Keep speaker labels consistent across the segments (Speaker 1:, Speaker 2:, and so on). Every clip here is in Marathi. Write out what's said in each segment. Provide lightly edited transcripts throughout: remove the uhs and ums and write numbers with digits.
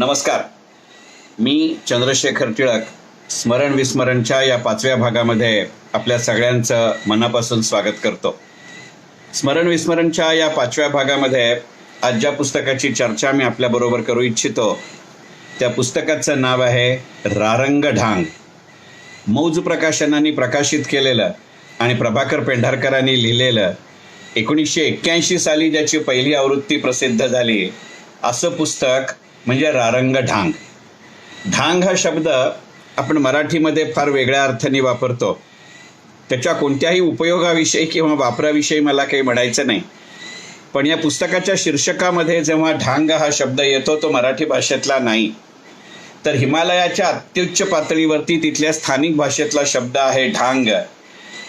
Speaker 1: नमस्कार. मी चंद्रशेखर टिळक स्मरण विस्मरणच्या या 5व्या भागामध्ये आपल्या सगळ्यांचं मनापासून स्वागत करतो. स्मरण विस्मरणच्या या 5व्या भागामध्ये आज ज्या पुस्तकाची चर्चा मी आपल्याबरोबर करू इच्छितो त्या पुस्तकाचं नाव आहे रारंग ढांग. मौज प्रकाशनाने प्रकाशित केलेलं आणि प्रभाकर पेंढारकरांनी लिहिलेलं 1981 साली ज्याची पहिली आवृत्ती प्रसिद्ध झाली असं पुस्तक म्हणजे रारंग ढांग. ढांग हा शब्द आपण मराठीमध्ये फार वेगळ्या अर्थाने वापरतो. त्याच्या कोणत्याही उपयोगाविषयी किंवा वापराविषयी मला काही म्हणायचं नाही. पण या पुस्तकाच्या शीर्षकामध्ये जेव्हा ढांग हा शब्द येतो तो मराठी भाषेतला नाही, तर हिमालयाच्या अत्युच्च पातळीवरती तिथल्या स्थानिक भाषेतला शब्द आहे ढांग.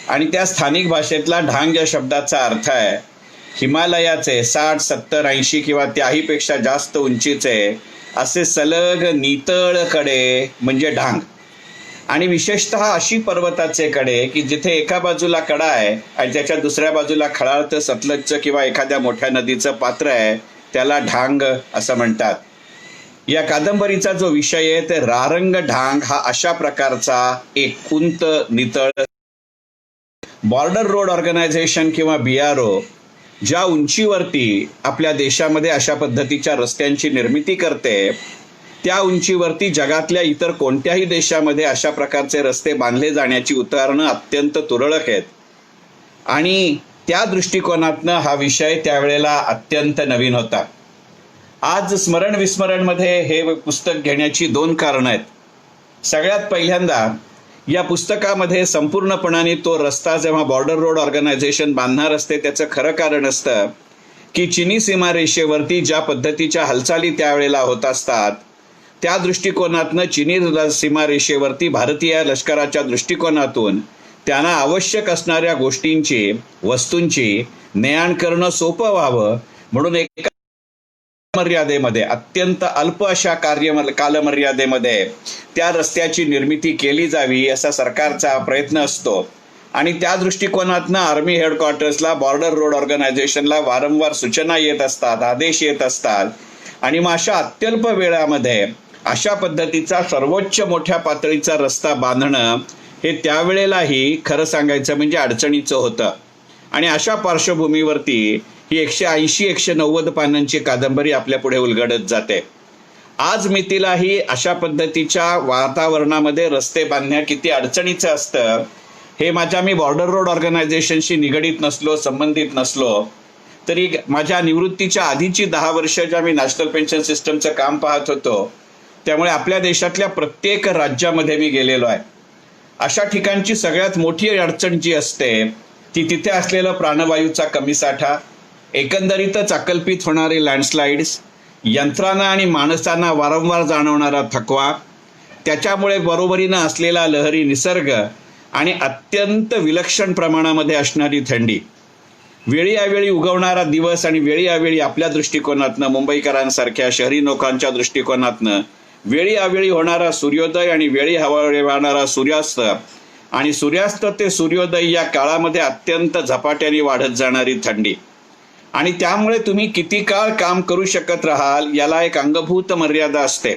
Speaker 1: आणि त्या स्थानिक भाषेतला ढांग या शब्दाचा अर्थ आहे हिमालयाचे 60, 70, 80 किंवा त्याहीपेक्षा जास्त उंचीचे असे सलग नितळ कडे म्हणजे ढांग. आणि विशेषतः अशी पर्वताचे कडे की जिथे एका बाजूला कडा आहे आणि त्याच्या दुसऱ्या बाजूला खळाळतं सतलजचं किंवा एखाद्या मोठ्या नदीचं पात्र आहे, त्याला ढांग असं म्हणतात. या कादंबरीचा जो विषय आहे ते रारंग ढांग हा अशा प्रकारचा एक उंच नितळ. बॉर्डर रोड ऑर्गनायझेशन किंवा BRO ज्या उंचीवरती आपल्या देशामध्ये अशा पद्धतीच्या रस्त्यांची निर्मिती करते, त्या उंचीवरती जगातल्या इतर कोणत्याही देशामध्ये अशा प्रकारचे रस्ते बांधले जाण्याची उदाहरणं अत्यंत तुरळक आहेत. आणि त्या दृष्टिकोनातनं हा विषय त्यावेळेला अत्यंत नवीन होता. आज स्मरण विस्मरणमध्ये हे पुस्तक घेण्याची 2 कारणं आहेत. सगळ्यात पहिल्यांदा या पुस्तकामध्ये संपूर्णपणाने तो रस्ता जेव्हा बॉर्डर रोड ऑर्गनायझेशन बांधणार असते त्याचं खरं कारण असतं की चीनी सीमारेषेवरती ज्या पद्धतीच्या हालचाली त्यावेळेला होत असतात त्या दृष्टिकोनातनं चीनी सीमारेषेवरती भारतीय लष्कराच्या दृष्टिकोनातून त्यांना आवश्यक असणाऱ्या गोष्टींची, वस्तूंची ने-आण करणं सोपं व्हावं म्हणून एका मर्यादेमध्ये, अत्यंत अल्प अशा कालमर्यादेमध्ये त्या रस्त्याची निर्मिती केली जावी असा सरकारचा प्रयत्न असतो. आणि त्या दृष्टिकोनातनं आर्मी हेडक्वार्टर्सला, बॉर्डर रोड ऑर्गनायझेशनला वारंवार सूचना येत असतात, आदेश येत असतात. आणि मग अशा अत्यल्प वेळामध्ये अशा पद्धतीचा सर्वोच्च मोठ्या पातळीचा रस्ता बांधणं हे त्यावेळेलाही खरं सांगायचं म्हणजे अडचणीचं होतं. आणि अशा पार्श्वभूमीवरती ही 180-190 पानांची कादंबरी आपल्या पुढे उलगडत जाते. आज मितीलाही अशा पद्धतीच्या वातावरणामध्ये रस्ते बांधण्या किती अडचणीचं असतं हे मी बॉर्डर रोड ऑर्गनायझेशनशी निगडीत नसलो, संबंधित नसलो तरी माझ्या निवृत्तीच्या आधीची 10 वर्ष ज्या मी नॅशनल पेन्शन सिस्टमचं काम पाहत होतो त्यामुळे आपल्या देशातल्या प्रत्येक राज्यामध्ये मी गेलेलो आहे. अशा ठिकाणची सगळ्यात मोठी अडचण जी असते ती तिथे असलेला प्राणवायूचा कमी साठा, एकंदरीतच अकल्पित होणारे लँडस्लाइड्स, यंत्रणा आणि माणसांना वारंवार जाणवणारा थकवा, त्याच्यामुळे बरोबरीनं असलेला लहरी निसर्ग आणि अत्यंत विलक्षण प्रमाणामध्ये असणारी थंडी, वेळी अवेळी उगवणारा दिवस आणि वेळी अवेळी आपल्या दृष्टिकोनातनं, मुंबईकरांसारख्या शहरी लोकांच्या दृष्टिकोनातनं वेळी अवेळी होणारा सूर्योदय आणि वेळी होणारा सूर्यास्त आणि सूर्यास्त ते सूर्योदय या काळामध्ये अत्यंत झपाट्याने वाढत जाणारी थंडी. आणि त्यामुळे तुम्ही किती काळ काम करू शकत राहाल याला एक अंगभूत मर्यादा असते.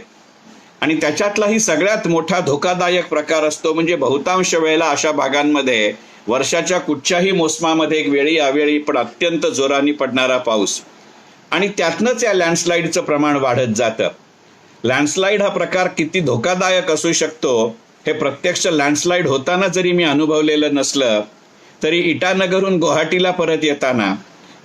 Speaker 1: आणि त्याच्यातलाही सगळ्यात मोठा धोकादायक प्रकार असतो म्हणजे बहुतांश वेळेला अशा भागांमध्ये वर्षाच्या कुठच्याही मोसमामध्ये एक वेळी अवेळी पण अत्यंत जोराने पडणारा पाऊस. आणि त्यातनंच या लँडस्लाईडचं प्रमाण वाढत जातं. लँडस्लाईड हा प्रकार किती धोकादायक असू शकतो हे प्रत्यक्ष लँडस्लाईड होताना जरी मी अनुभवलेलं नसलं तरी इटानगरहून गुवाहाटीला परत येताना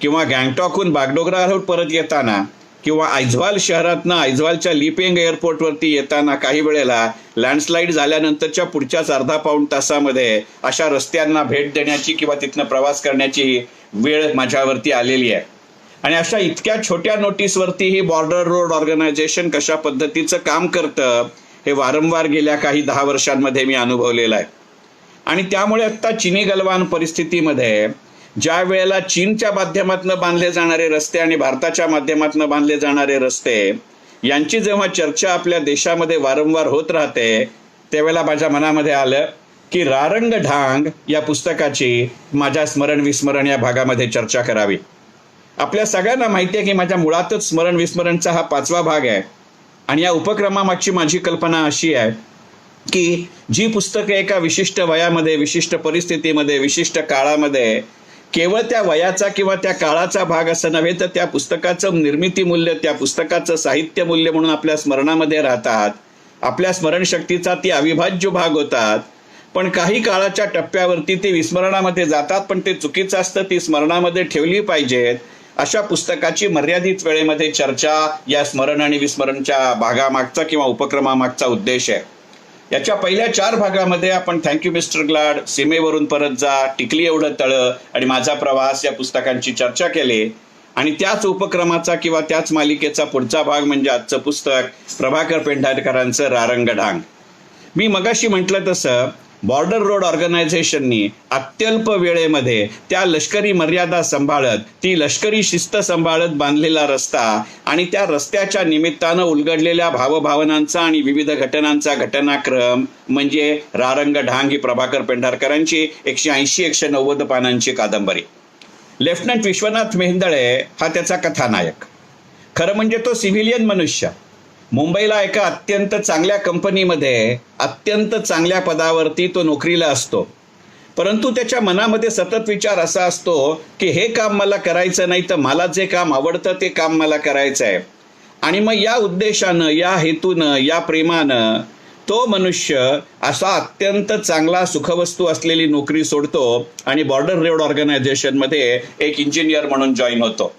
Speaker 1: किंवा गँगटॉकहून बागडोगरावर परत येताना किंवा ऐझवाल शहरातनं ऐझवालच्या लिपेंग एअरपोर्टवरती येताना काही वेळेला लँडस्लाईड झाल्यानंतरच्या पुढच्याच अर्धा-पाऊण तासामध्ये अशा रस्त्यांना भेट देण्याची किंवा तिथनं प्रवास करण्याची वेळ माझ्यावरती आलेली आहे. आणि अशा इतक्या छोट्या नोटीसवरती ही बॉर्डर रोड ऑर्गनायझेशन कशा पद्धतीचं काम करतं हे वारंवार गेल्या काही 10 वर्षांमध्ये मी अनुभवलेलं आहे. आणि त्यामुळे आत्ता चीनी गलवान परिस्थितीमध्ये ज्या वेळेला चीनच्या माध्यमातून बांधले जाणारे रस्ते आणि भारताच्या माध्यमातून बांधले जाणारे रस्ते यांची जेव्हा चर्चा आपल्या देशामध्ये वारंवार होत राहते त्यावेळेला माझ्या मनामध्ये आलं की रारंग ढांग या पुस्तकाची माझ्या स्मरण विस्मरण या भागामध्ये चर्चा करावी. आपल्या सगळ्यांना माहिती आहे की माझ्या मुळातच स्मरण विस्मरणचा हा 5वा भाग आहे आणि या उपक्रमामागची माझी कल्पना अशी आहे की जी पुस्तकं एका विशिष्ट वयामध्ये, विशिष्ट परिस्थितीमध्ये, विशिष्ट काळामध्ये केवळ त्या वयाचा किंवा त्या काळाचा भाग असं नव्हे तर त्या पुस्तकाचं निर्मिती मूल्य, त्या पुस्तकाचं साहित्य मूल्य म्हणून आपल्या स्मरणामध्ये राहतात, आपल्या स्मरणशक्तीचा ती अविभाज्य भाग होतात. पण काही काळाच्या टप्प्यावरती ते विस्मरणामध्ये जातात, पण ते चुकीचं असतं. ती स्मरणामध्ये ठेवली पाहिजेत. अशा पुस्तकाची मर्यादित वेळेमध्ये चर्चा या स्मरण आणि विस्मरणच्या भागामागचा किंवा उपक्रमामागचा उद्देश आहे. याच्या पहिल्या 4 भागामध्ये आपण थँक्यू मिस्टर ग्लाड, सीमेवरून परत जा, टिकली एवढं तळं आणि माझा प्रवास या पुस्तकांची चर्चा केली. आणि त्याच उपक्रमाचा किंवा त्याच मालिकेचा पुढचा भाग म्हणजे आजचं पुस्तक प्रभाकर पेंढारकरांचं रारंगढांग. मी मगाशी म्हटलं तसं बॉर्डर रोड ऑर्गनायझेशननी अत्यल्प वेळेमध्ये त्या लष्करी मर्यादा सांभाळत, ती लष्करी शिस्त सांभाळत बांधलेला रस्ता आणि त्या रस्त्याच्या निमित्तानं उलगडलेल्या भावभावनांचा आणि विविध घटनांचा घटनाक्रम म्हणजे रारंगढांग ही प्रभाकर पेंढारकरांची 180-190 पानांची कादंबरी. लेफ्टनंट विश्वनाथ मेहेंदळे हा त्याचा कथानायक. खरं म्हणजे तो सिव्हिलियन मनुष्य. मुंबईला एका अत्यंत चांगल्या कंपनीमध्ये अत्यंत चांगल्या पदावरती तो नोकरीला असतो. परंतु त्याच्या मनामध्ये सतत विचार असा असतो की हे काम मला करायचं नाही, तर मला जे काम आवडतं ते काम मला करायचं आहे. आणि मग या उद्देशानं, या हेतूनं, या प्रेमानं तो मनुष्य असा अत्यंत चांगला सुखवस्तू असलेली नोकरी सोडतो आणि बॉर्डर रोड ऑर्गनायझेशनमध्ये एक इंजिनियर म्हणून जॉईन होतो.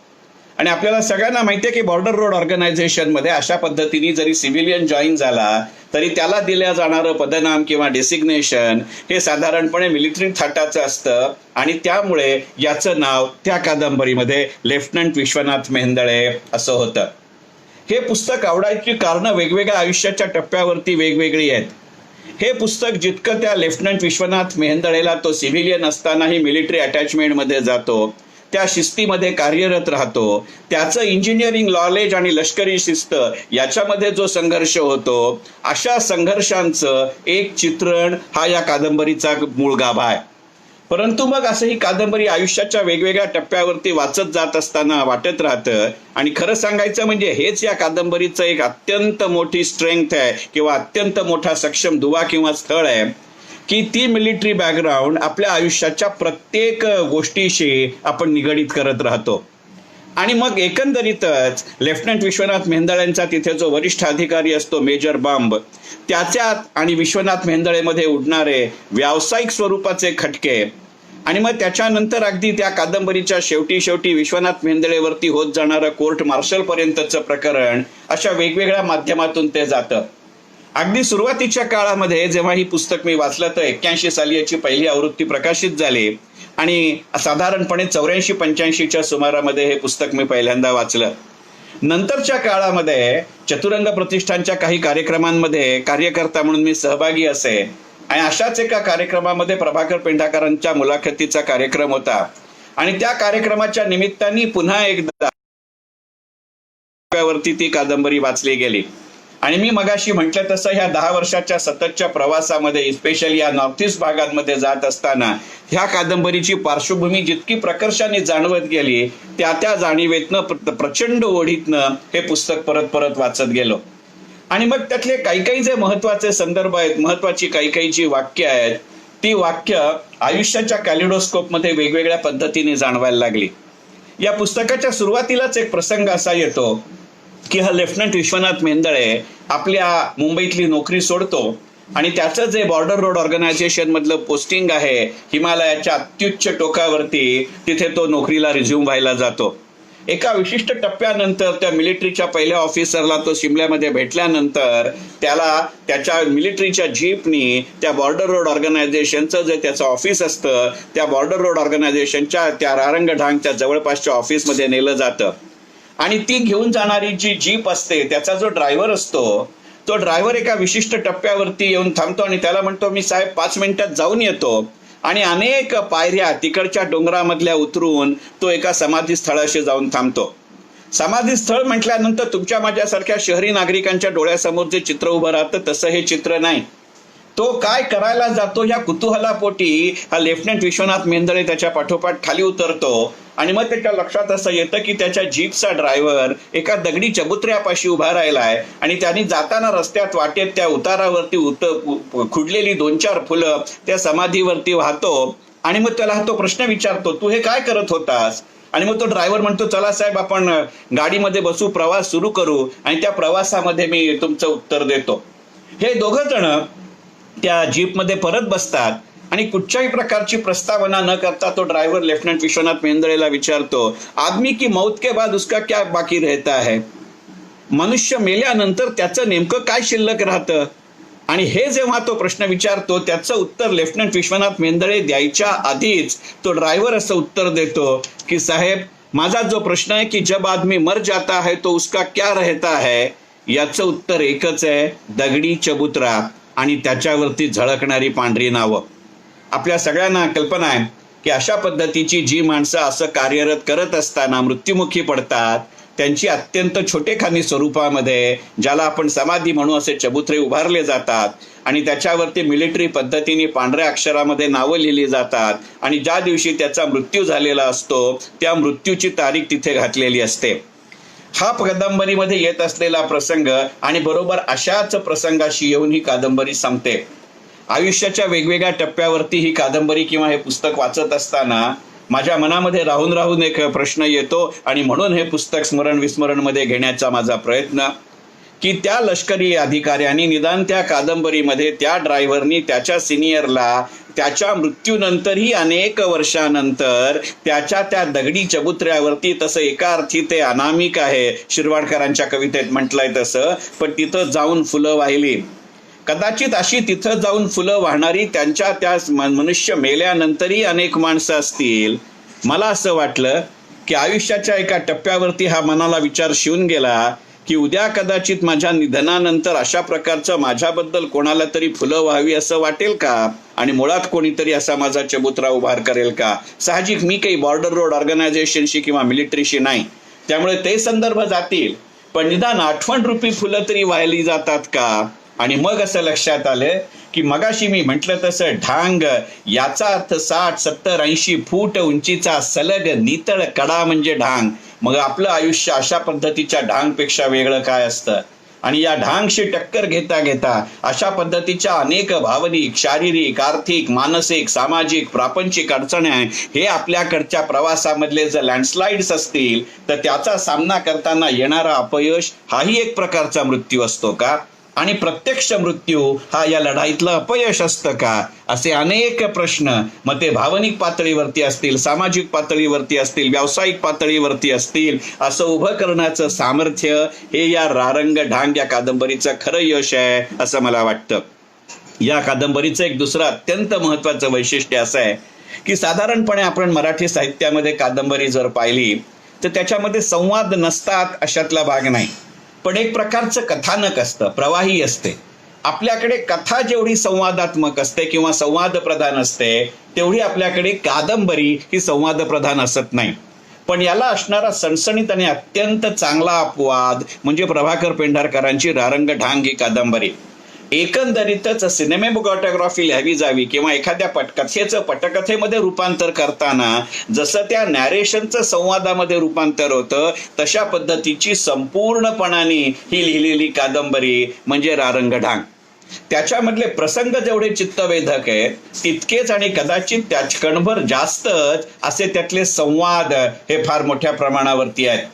Speaker 1: आणि आपल्याला सगळ्यांना माहिती आहे की बॉर्डर रोड ऑर्गनायझेशनमध्ये अशा पद्धतीने जरी सिव्हिलियन जॉईन झाला तरी त्याला दिल्या जाणारं पदनाम किंवा डेसिग्नेशन हे साधारणपणे मिलिटरी थाटाचं असतं. आणि त्यामुळे याचं नाव त्या कादंबरीमध्ये लेफ्टनंट विश्वनाथ मेहेंदळे असं होतं. हे पुस्तक आवडायची कारणं वेगवेगळ्या आयुष्याच्या टप्प्यावरती वेगवेगळी आहेत. हे पुस्तक जितकं त्या लेफ्टनंट विश्वनाथ मेहेंदळेला तो सिव्हिलियन असतानाही मिलिटरी अटॅचमेंटमध्ये जातो, त्या शिस्तीमध्ये कार्यरत राहतो, त्याचं इंजिनिअरिंग नॉलेज आणि लष्करी शिस्त याच्यामध्ये जो संघर्ष होतो, अशा संघर्षांचं एक चित्रण हा या कादंबरीचा मूळ गाभा आहे. परंतु मग असं ही कादंबरी आयुष्याच्या वेगवेगळ्या टप्प्यावरती वाचत जात असताना वाटत राहतं. आणि खरं सांगायचं म्हणजे हेच या कादंबरीचं एक अत्यंत मोठी स्ट्रेंथ आहे किंवा अत्यंत मोठा सक्षम दुवा किंवा स्थळ आहे की ती मिलिटरी बॅकग्राऊंड आपल्या आयुष्याच्या प्रत्येक गोष्टीशी आपण निगडीत करत राहतो. आणि मग एकंदरीतच लेफ्टनंट विश्वनाथ मेहेंदळेंचा तिथे जो वरिष्ठ अधिकारी असतो मेजर बंब, त्याच्यात आणि विश्वनाथ मेहेंदळेमध्ये उडणारे व्यावसायिक स्वरूपाचे खटके आणि मग त्याच्यानंतर अगदी त्या कादंबरीच्या शेवटी विश्वनाथ मेहेंदळेवरती होत जाणारं कोर्ट मार्शल पर्यंतचं प्रकरण, अशा वेगवेगळ्या माध्यमातून ते जातं. अगदी सुरुवातीच्या काळामध्ये जेव्हा ही पुस्तक मी वाचलं तर 81 साली याची पहिली आवृत्ती प्रकाशित झाली आणि साधारणपणे 84-85च्या सुमारामध्ये हे पुस्तक मी पहिल्यांदा वाचलं. नंतरच्या काळामध्ये चतुरंग प्रतिष्ठानच्या काही कार्यक्रमांमध्ये कार्यकर्ता म्हणून मी सहभागी असे आणि अशाच एका कार्यक्रमामध्ये प्रभाकर पेंढारकरांच्या मुलाखतीचा कार्यक्रम होता आणि त्या कार्यक्रमाच्या निमित्ताने पुन्हा एकदा ती कादंबरी वाचली गेली. आणि मी मगाशी म्हटलं तसं ह्या 10 वर्षाच्या सततच्या प्रवासामध्ये स्पेशली या नॉर्थ ईस्ट भागांमध्ये जात असताना ह्या कादंबरीची पार्श्वभूमी जितकी प्रकर्षाने जाणवत गेली त्या जाणीवेतनं प्रचंड ओढीतनं हे पुस्तक परत वाचत गेलो. आणि मग त्यातले काही जे महत्वाचे संदर्भ आहेत, महत्वाची काही जी वाक्य आहेत, ती वाक्य आयुष्याच्या कॅलिडोस्कोपमध्ये वेगवेगळ्या पद्धतीने जाणवायला लागली. या पुस्तकाच्या सुरुवातीलाच एक प्रसंग असा येतो की हा लेफ्टनंट विश्वनाथ मेहेंदळे आपल्या मुंबईतली नोकरी सोडतो आणि त्याचं जे बॉर्डर रोड ऑर्गनायझेशन मधलं पोस्टिंग आहे हिमालयाच्या अत्युच्च टोकावरती, तिथे तो नोकरीला रिझ्यूम व्हायला जातो. एका विशिष्ट टप्प्यानंतर त्या मिलिटरीच्या पहिल्या ऑफिसरला तो शिमल्यामध्ये भेटल्यानंतर त्याला त्याच्या मिलिटरीच्या जीपनी त्या बॉर्डर रोड ऑर्गनायझेशनचं जे त्याचं ऑफिस असतं त्या बॉर्डर रोड ऑर्गनायझेशनच्या त्या रारंगढांगच्या जवळपासच्या ऑफिसमध्ये नेलं जातं. आणि ती घेऊन जाणारी जी जीप असते त्याचा जो ड्रायव्हर असतो तो ड्रायव्हर एका विशिष्ट टप्प्यावरती येऊन थांबतो आणि त्याला म्हणतो मी साहेब 5 मिनिटात जाऊन येतो. आणि अनेक पायऱ्या तिकडच्या डोंगरामधल्या उतरून तो एका समाधी स्थळाशी जाऊन थांबतो. समाधी स्थळ म्हटल्यानंतर तुमच्या माझ्यासारख्या शहरी नागरिकांच्या डोळ्यासमोर जे चित्र उभं राहतं तसं हे चित्र नाही. तो काय करायला जातो ह्या कुतूहलापोटी हा लेफ्टनंट विश्वनाथ मेहेंदळे त्याच्या पाठोपाठ खाली उतरतो आणि मग त्याच्या लक्षात असं येतं की त्याच्या जीपचा ड्रायव्हर एका दगडी चबुतऱ्यापाशी उभा राहिलाय आणि त्यांनी जाताना रस्त्यात वाटेत त्या उतारावरती खुडलेली 2-4 फुलं त्या समाधीवरती वाहतो आणि मग त्याला तो प्रश्न विचारतो, तू हे काय करत होतास? आणि मग तो ड्रायव्हर म्हणतो, चला साहेब आपण गाडीमध्ये बसू, प्रवास सुरू करू आणि त्या प्रवासामध्ये मी तुमचं उत्तर देतो. हे दोघं जण त्या जीपमध्ये परत बसतात आणि कुठच्याही प्रकारची प्रस्तावना न करता तो ड्रायव्हर लेफ्टनंट विश्वनाथ मेहेंदळेला विचारतो, आदमी की मौत के बाद उसका क्या बाकी रहता है? मनुष्य मेल्यानंतर त्याचं नेमकं काय शिल्लक राहतं? आणि हे जेव्हा तो प्रश्न विचारतो त्याचं उत्तर लेफ्टनंट विश्वनाथ मेहेंदळे द्यायच्या आधीच तो ड्रायव्हर असं उत्तर देतो की साहेब, माझा जो प्रश्न आहे की जब आदमी मर जाता है तो उसका क्या रहता है, याचं उत्तर एकच आहे, दगडी चबुतरा आणि त्याच्यावरती झळकणारी पांढरी नावं. आपल्या सगळ्यांना कल्पना आहे की अशा पद्धतीची जी माणसं असं कार्यरत करत असताना मृत्युमुखी पडतात त्यांची अत्यंत छोटेखानी स्वरूपामध्ये, ज्याला आपण समाधी म्हणू, असे चबुतरे उभारले जातात आणि त्याच्यावरती मिलिटरी पद्धतीने पांढऱ्या अक्षरामध्ये नावं लिहिली जातात आणि ज्या दिवशी त्याचा मृत्यू झालेला असतो त्या मृत्यूची तारीख तिथे घातलेली असते. हा कादंबरीमध्ये येत असलेला प्रसंग आणि बरोबर अशाच प्रसंगाशी येऊन ही कादंबरी संपते. आयुष्याच्या वेगवेगळ्या टप्प्यावरती ही कादंबरी किंवा हे पुस्तक वाचत असताना माझ्या मनामध्ये राहून राहून एक प्रश्न येतो आणि म्हणून हे पुस्तक स्मरण विस्मरणमध्ये घेण्याचा माझा प्रयत्न की त्या लष्करी अधिकाऱ्यांनी निदान त्या कादंबरीमध्ये त्या ड्रायव्हरनी त्याच्या सिनियरला त्याच्या मृत्यूनंतरही अनेक वर्षानंतर त्याच्या त्या दगडी चबुतऱ्यावरती, तसं एका अर्थी ते अनामिक आहे, शिरवाडकरांच्या कवितेत म्हटलंय तसं, पण तिथं जाऊन फुलं वाहिली. कदाचित अशी तिथं जाऊन फुलं वाहणारी त्यांच्या त्या मनुष्य मेल्यानंतरही अनेक माणसं असतील. मला असं वाटलं की आयुष्याच्या एका टप्प्यावरती हा मनाला विचार शिवून गेला की उद्या कदाचित माझ्या निधनानंतर अशा प्रकारचं माझ्याबद्दल कोणाला तरी फुलं व्हावी असं वाटेल का, आणि मुळात कोणीतरी असा माझा चबुतरा उभार करेल का. साहजिक मी काही बॉर्डर रोड ऑर्गनायझेशनशी किंवा मिलिटरीशी नाही, त्यामुळे ते संदर्भ जातील, पण निदान आठवण रूपी फुलं तरी वाहिली जातात का. आणि मग असं लक्षात आलं की मगाशी मी म्हटलं तसं ढांग याचा अर्थ 60, 70, 80 फूट उंचीचा सलग नितळ कडा म्हणजे ढांग. मग आपलं आयुष्य अशा पद्धतीच्या ढांगपेक्षा वेगळं काय असतं. आणि या ढांगशी टक्कर घेता घेता अशा पद्धतीच्या अनेक भावनिक, शारीरिक, आर्थिक, मानसिक, सामाजिक, प्रापंचिक अडचणी हे आपल्याकडच्या प्रवासामधले जर लँडस्लाइड्स असतील तर त्याचा सामना करताना येणारा अपयश हाही एक प्रकारचा मृत्यू असतो का, आणि प्रत्यक्ष मृत्यू हा या लढाईतलं अपयश असतं का, असे अनेक प्रश्न मग ते भावनिक पातळीवरती असतील, सामाजिक पातळीवरती असतील, व्यावसायिक पातळीवरती असतील, असं उभं करण्याचं सामर्थ्य हे या रारंग ढांग या कादंबरीचं खरं यश आहे असं मला वाटतं. या कादंबरीचं एक दुसरं अत्यंत महत्वाचं वैशिष्ट्य असं आहे की साधारणपणे आपण मराठी साहित्यामध्ये कादंबरी जर पाहिली तर त्याच्यामध्ये संवाद नसतात अशातला भाग नाही, पण एक प्रकारचं कथानक असतं, प्रवाही असते. आपल्याकडे कथा जेवढी संवादात्मक असते किंवा संवाद प्रधान असते तेवढी आपल्याकडे कादंबरी ही संवाद प्रधान असत नाही. पण याला असणारा सणसणीत आणि अत्यंत चांगला अपवाद म्हणजे प्रभाकर पेंढारकरांची रारंग ढांग ही कादंबरी. एकंदरीतच सिनेमॅटोग्राफी लिहावी जावी किंवा एखाद्या कथेचं पटकथेमध्ये रूपांतर करताना जसं त्या नॅरेशनचं संवादामध्ये रूपांतर होतं तशा पद्धतीची संपूर्णपणाने ही लिहिलेली कादंबरी म्हणजे रारंग ढांग. त्याच्यामधले प्रसंग जेवढे चित्तवेधक आहेत तितकेच आणि कदाचित त्या कणभर जास्तच असे त्यातले संवाद हे फार मोठ्या प्रमाणावरती आहेत.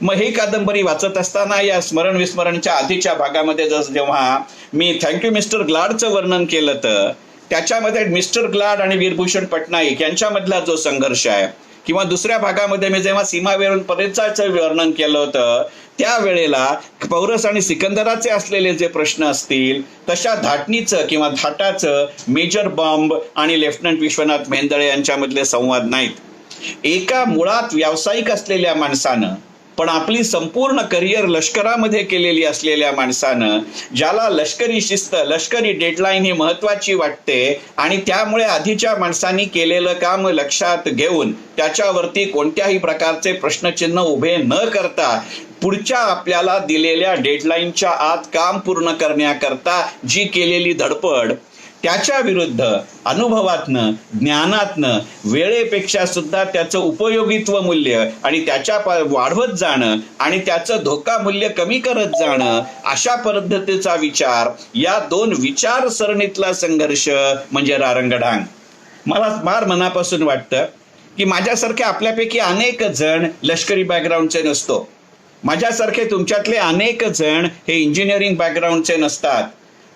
Speaker 1: मग ही कादंबरी वाचत असताना या स्मरण विस्मरणच्या आधीच्या भागामध्ये जेव्हा मी थँक्यू मिस्टर ग्लाडचं वर्णन केलं तर त्याच्यामध्ये मिस्टर ग्लाड आणि वीरभूषण पटनाईक यांच्यामधला जो संघर्ष आहे, किंवा दुसऱ्या भागामध्ये मी जेव्हा सीमावेरून परेचाचं वर्णन केलं होतं त्यावेळेला पौरस आणि सिकंदराचे असलेले जे प्रश्न असतील तशा धाटणीचं किंवा धाटाचं मेजर बॉम्ब आणि लेफ्टनंट विश्वनाथ मेहेंदळे यांच्यामधले संवाद नाहीत. एका मुळात व्यावसायिक असलेल्या माणसानं पण आपली संपूर्ण करिअर लष्करामध्ये केलेली असलेल्या माणसानं ज्याला लष्करी शिस्त, लष्करी डेडलाईन ही महत्वाची वाटते आणि त्यामुळे आधीच्या माणसांनी केलेलं काम लक्षात घेऊन त्याच्यावरती कोणत्याही प्रकारचे प्रश्नचिन्ह उभे न करता पुढच्या आपल्याला दिलेल्या डेडलाईनच्या आत काम पूर्ण करण्याकरता जी केलेली धडपड त्याच्या विरुद्ध अनुभवातनं, ज्ञानातनं, वेळेपेक्षा सुद्धा त्याचं उपयोगित्व मूल्य आणि त्याच्या वाढवत जाणं आणि त्याचं धोका मूल्य कमी करत जाणं, अशा पद्धतीचा विचार, या दोन विचारसरणीतला संघर्ष म्हणजे रारंगढांग. मला फार मनापासून वाटतं की माझ्यासारखे आपल्यापैकी अनेक जण लष्करी बॅकग्राऊंडचे नसतो. माझ्यासारखे तुमच्यातले अनेक जण हे इंजिनिअरिंग बॅकग्राऊंडचे नसतात.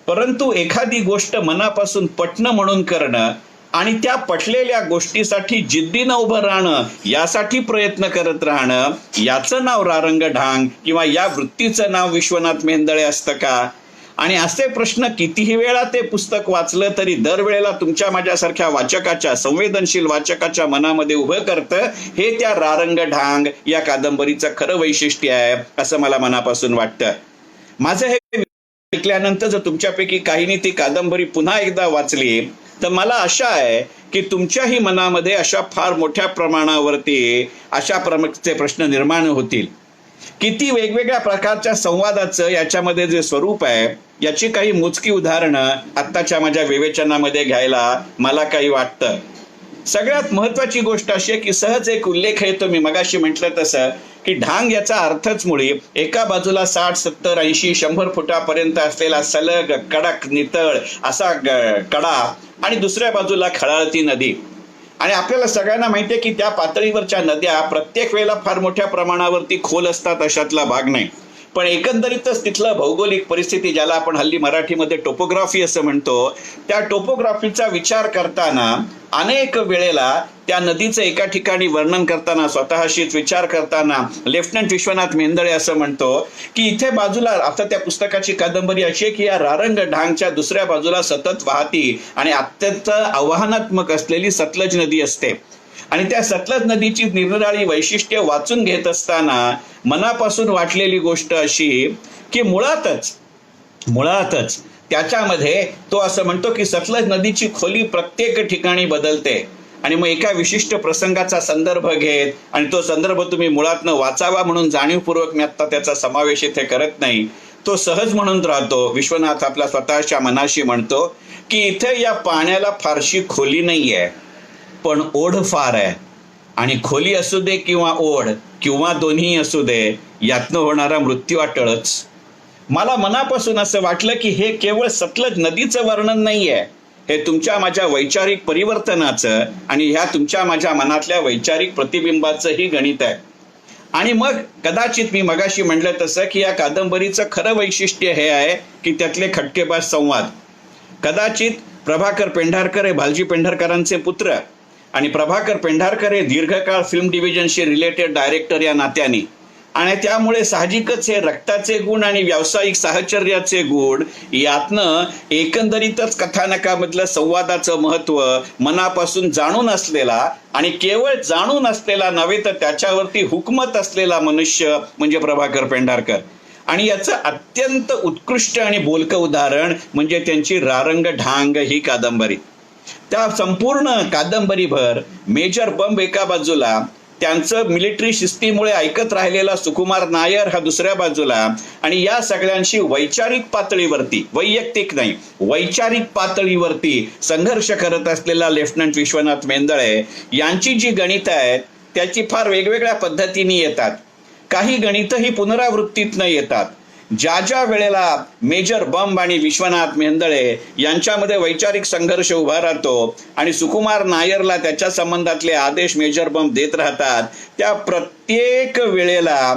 Speaker 1: परंतु एखादी गोष्ट मनापासून पटणं म्हणून करणं आणि त्या पटलेल्या गोष्टीसाठी जिद्दीनं उभं राहणं, यासाठी प्रयत्न करत राहणं, याचं नाव रारंगढांग किंवा या वृत्तीचं नाव विश्वनाथ मेहेंदळे असतं का? आणि असे प्रश्न कितीही वेळा ते पुस्तक वाचलं तरी दरवेळेला तुमच्या माझ्यासारख्या वाचकाच्या, संवेदनशील वाचकाच्या मनामध्ये उभं करतं. हे त्या रारंगढांग या कादंबरीचं खरं वैशिष्ट्य आहे असं मला मनापासून वाटतं. माझं हे ऐकल्यानंतर जर तुमच्यापैकी काहींनी ती कादंबरी पुन्हा एकदा वाचली तर मला आशा आहे की तुमच्याही मनामध्ये अशा फार मोठ्या प्रमाणावरती अशा प्रकारचे प्रश्न निर्माण होतील. किती वेगवेगळ्या प्रकारच्या संवादाचं याच्यामध्ये जे स्वरूप आहे याची काही मोजकी उदाहरणं आत्ताच्या माझ्या विवेचनामध्ये घ्यायला मला काही वाटतं. सगळ्यात महत्वाची गोष्ट अशी आहे की सहज एक उल्लेख आहे, तो मी मगाशी म्हटलं तसं, की ढांग याचा अर्थच मुळी एका बाजूला 60, 70, 80, 100 फुटापर्यंत असलेला सलग कडक नितळ असा कडा आणि दुसऱ्या बाजूला खळाळती नदी. आणि आपल्याला सगळ्यांना माहिती आहे की त्या पातळीवरच्या नद्या प्रत्येक वेळेला फार मोठ्या प्रमाणावरती खोल असतात अशातला भाग नाही. पण एकंदरीतच तिथलं भौगोलिक परिस्थिती, ज्याला आपण हल्ली मराठीमध्ये टोपोग्राफी असं म्हणतो, त्या टोपोग्राफीचा विचार करताना अनेक वेळेला त्या नदीचं एका ठिकाणी वर्णन करताना, स्वतःशीच विचार करताना लेफ्टनंट विश्वनाथ मेहेंदळे असं म्हणतो की इथे बाजूला, आता त्या पुस्तकाची कादंबरी अशी आहे की या रारंगढांगच्या दुसऱ्या बाजूला सतत वाहती आणि अत्यंत आव्हानात्मक असलेली सतलज नदी असते. आणि त्या सतलज नदीची निरनिराळी वैशिष्ट्य वाचून घेत असताना मनापासून वाटलेली गोष्ट अशी की मुळातच त्याच्यामध्ये तो असं म्हणतो की सतलज नदीची खोली प्रत्येक ठिकाणी बदलते. आणि मग एका विशिष्ट प्रसंगाचा संदर्भ घेत, आणि तो संदर्भ तुम्ही मुळातनं वाचावा म्हणून जाणीवपूर्वक मी आता त्याचा समावेश इथे करत नाही, तो सहज म्हणून राहतो. विश्वनाथ आपल्या स्वतःच्या मनाशी म्हणतो की इथे या पाण्याला फारशी खोली नाहीये, पण ओढ फार आहे. आणि खोली असू दे किंवा ओढ किंवा दोन्ही असू दे, यातनं होणारा मृत्यू अटळच. मला मनापासून असं वाटलं की हे केवळ सतलज नदीचं वर्णन नाहीये, हे तुमच्या माझ्या वैचारिक परिवर्तनाचं आणि ह्या तुमच्या माझ्या मनातल्या वैचारिक प्रतिबिंबाचंही गणित आहे. आणि मग कदाचित मी मगाशी म्हटलं तसं की या कादंबरीचं खरं वैशिष्ट्य हे आहे की त्यातले खटकेबाज संवाद. कदाचित प्रभाकर पेंढारकर हे भालजी पेंढारकरांचे पुत्र आणि प्रभाकर पेंढारकर हे दीर्घकाळ फिल्म डिव्हिजनशी रिलेटेड डायरेक्टर या नात्याने, आणि त्यामुळे साहजिकच हे रक्ताचे गुण आणि व्यावसायिक साहचर्याचे गुण यातनं एकंदरीतच कथानकामधलं संवादाचं महत्व मनापासून जाणून असलेला, आणि केवळ जाणून असलेला नव्हे तर त्याच्यावरती हुकमत असलेला मनुष्य म्हणजे प्रभाकर पेंढारकर. आणि याचं अत्यंत उत्कृष्ट आणि बोलकं उदाहरण म्हणजे त्यांची रारंगढांग ही कादंबरी. त्या संपूर्ण कादंबरीभर मेजर बंब एका बाजूला, त्यांचं मिलिटरी शिस्तीमुळे ऐकत राहिलेला सुकुमार नायर हा दुसऱ्या बाजूला, आणि या सगळ्यांशी वैचारिक पातळीवरती, वैयक्तिक नाही वैचारिक पातळीवरती संघर्ष करत असलेला लेफ्टनंट विश्वनाथ मेहेंदळे यांची जी गणितं आहेत त्याची फार वेगवेगळ्या पद्धतीने येतात. काही गणितं ही पुनरावृत्तीतनं येतात. ज्या ज्या वेळेला मेजर बंब आणि विश्वनाथ मेहेंदळे यांच्यामध्ये वैचारिक संघर्ष उभा राहतो आणि सुकुमार नायरला त्याच्या संबंधातले आदेश मेजर बंब देत राहतात, त्या प्रत्येक वेळेला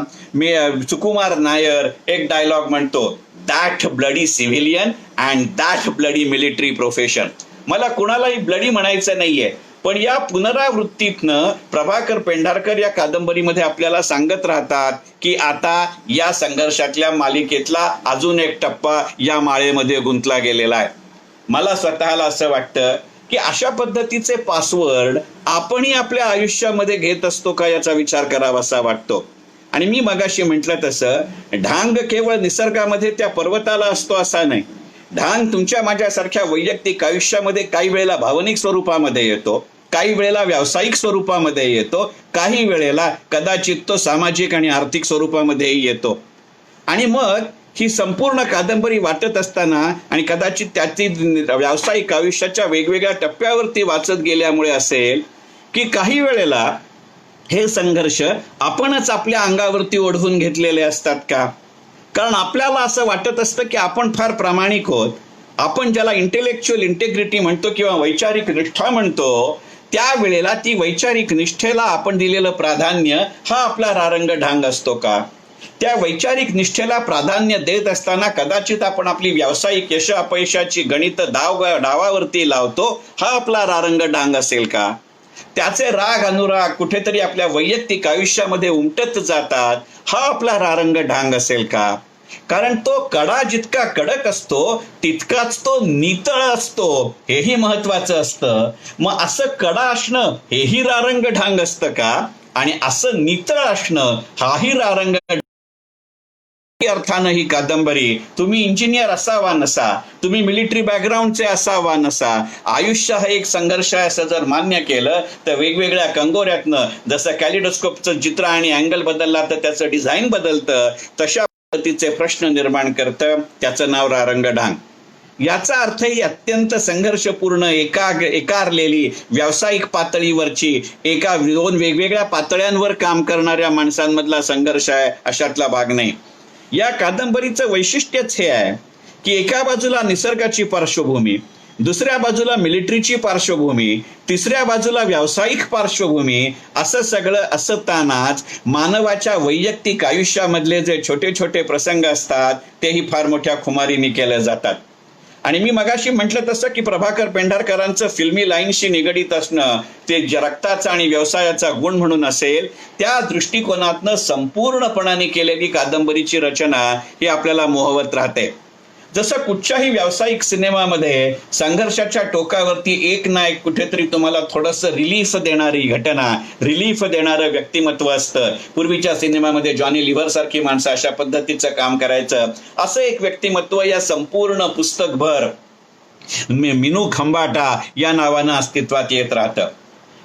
Speaker 1: सुकुमार नायर एक डायलॉग म्हणतो, that bloody civilian and that bloody military profession. मला कुणालाही ब्लडी म्हणायचं नाहीये, पण या पुनरावृत्तीतनं प्रभाकर पेंढारकर या कादंबरीमध्ये आपल्याला सांगत राहतात की आता या संघर्षातल्या मालिकेतला अजून एक टप्पा या माळेमध्ये गुंतला गेलेला आहे. मला स्वतःला असं वाटतं की अशा पद्धतीचे पासवर्ड आपणही आपल्या आयुष्यामध्ये घेत असतो का याचा विचार करावासा वाटतो. आणि मी मगाशी म्हटलं तसं ढांग केवळ निसर्गामध्ये त्या पर्वताला असतो असा नाही. ढांग तुमच्या माझ्यासारख्या वैयक्तिक आयुष्यामध्ये काही वेळेला भावनिक स्वरूपामध्ये येतो, काही वेळेला व्यावसायिक स्वरूपामध्ये येतो, काही वेळेला कदाचित तो सामाजिक आणि आर्थिक स्वरूपामध्येही येतो. आणि मग ही संपूर्ण कादंबरी वाचत असताना आणि कदाचित त्याची व्यावसायिक आयुष्याच्या वेगवेगळ्या टप्प्यावरती वाचत गेल्यामुळे असेल की काही वेळेला हे संघर्ष आपणच आपल्या अंगावरती ओढवून घेतलेले असतात का? कारण आपल्याला असं वाटत असतं की आपण फार प्रामाणिक आहोत. आपण ज्याला इंटेलेक्च्युअल इंटेग्रिटी म्हणतो किंवा वैचारिक निष्ठा म्हणतो, त्यावेळेला ती वैचारिक निष्ठेला आपण दिलेलं प्राधान्य हा आपला रारंग ढांग असतो का? त्या वैचारिक निष्ठेला प्राधान्य देत असताना कदाचित आपण आपली व्यावसायिक यश अपयशाची गणित डावावरती लावतो, हा आपला रारंग ढांग असेल का? त्याचे राग अनुराग कुठेतरी आपल्या वैयक्तिक आयुष्यामध्ये उमटत जातात, हा आपला रारंग ढांग असेल का? कारण तो कडा जितका कडक असतो तितकाच तो नितळ असतो, हेही महत्वाचं असतं. मग असं कडा असणं हेही रारंग ढांग असतं का? आणि असं नितळ असणं हाही रारंग अर्थानं ही कादंबरी, तुम्ही इंजिनियर असावा नसा, तुम्ही मिलिटरी बॅकग्राऊंडचे असावा नसा, आयुष्य हा एक संघर्ष आहे असं जर मान्य केलं तर वेगवेगळ्या कंगोऱ्यातनं जसं कॅलिडोस्कोपचं चित्र आणि अँगल बदलला तर त्याचं डिझाईन बदलतं, तशा पद्धतीचे प्रश्न निर्माण करतं. त्याचं नाव रारंग ढांग. याचा अर्थ ही अत्यंत संघर्षपूर्ण एकारलेली व्यावसायिक पातळीवरची दोन वेगवेगळ्या पातळ्यांवर काम करणाऱ्या माणसांमधला संघर्ष आहे अशातला भाग नाही. या कादंबरीचं वैशिष्ट्यच हे आहे की एका बाजूला निसर्गाची पार्श्वभूमी, दुसऱ्या बाजूला मिलिटरीची पार्श्वभूमी, तिसऱ्या बाजूला व्यावसायिक पार्श्वभूमी, असं सगळं असतानाच मानवाच्या वैयक्तिक आयुष्यामधले जे छोटे छोटे प्रसंग असतात तेही फार मोठ्या खुमारीने केले जातात. आणि मी मगाशी म्हटलं तसं की प्रभाकर पेंढारकरांचं फिल्मी लाईनशी निगडीत असणं ते रक्ताचा आणि व्यवसायाचा गुण म्हणून असेल, त्या दृष्टिकोनातनं संपूर्णपणाने केलेली कादंबरीची रचना ही आपल्याला मोहवत राहते. जसं कुठच्याही व्यावसायिक सिनेमामध्ये संघर्षाच्या टोकावरती एक ना एक कुठेतरी तुम्हाला थोडंसं रिलीफ देणारी घटना, रिलीफ देणारं व्यक्तिमत्व असतं. पूर्वीच्या सिनेमामध्ये जॉनी लिव्हर सारखी माणसं अशा पद्धतीचं काम करायचं. असं एक व्यक्तिमत्व या संपूर्ण पुस्तकभर मिनू खंबाटा या नावानं अस्तित्वात येत राहतं